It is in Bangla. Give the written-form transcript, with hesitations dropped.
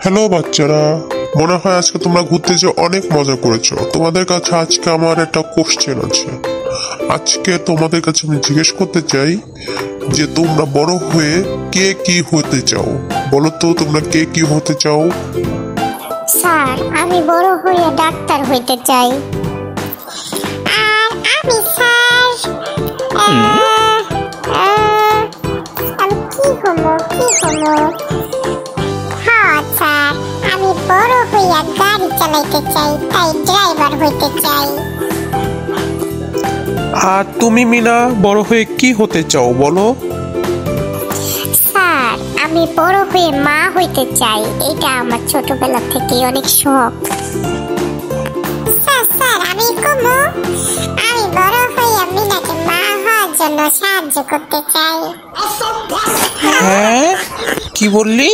হ্যালো বাচ্চারা, মনে হয় আজকে তোমরা ঘুরতে যেয়ে অনেক মজা করেছো। তোমাদের কাছে আজকে আমার একটা কোশ্চেন আছে। আজকে তোমাদের কাছে আমি জিজ্ঞেস করতে চাই যে তোমরা বড় হয়ে কে কি হতে চাও। বলো তো তোমরা কে কি হতে চাও? স্যার, আমি বড় হয়ে ডাক্তার হইতে চাই। আর আমি স্যার আমি কি হবো? হ্যাঁ স্যার, আমি বড় হইয়া গাড়ি চালাইতে চাই, তাই ড্রাইভার হইতে চাই। আর তুমি মিনা বড় হয়ে কি হতে চাও বলো? স্যার, আমি বড় হয়ে মা হইতে চাই। এটা আমার ছোটবেলা থেকে অনেক শখ। স্যার, আমি বড় হয়ে মিনাকে মা হওয়ার জন্য সাহায্য করতে চাই। হ্যাঁ, কি বললি?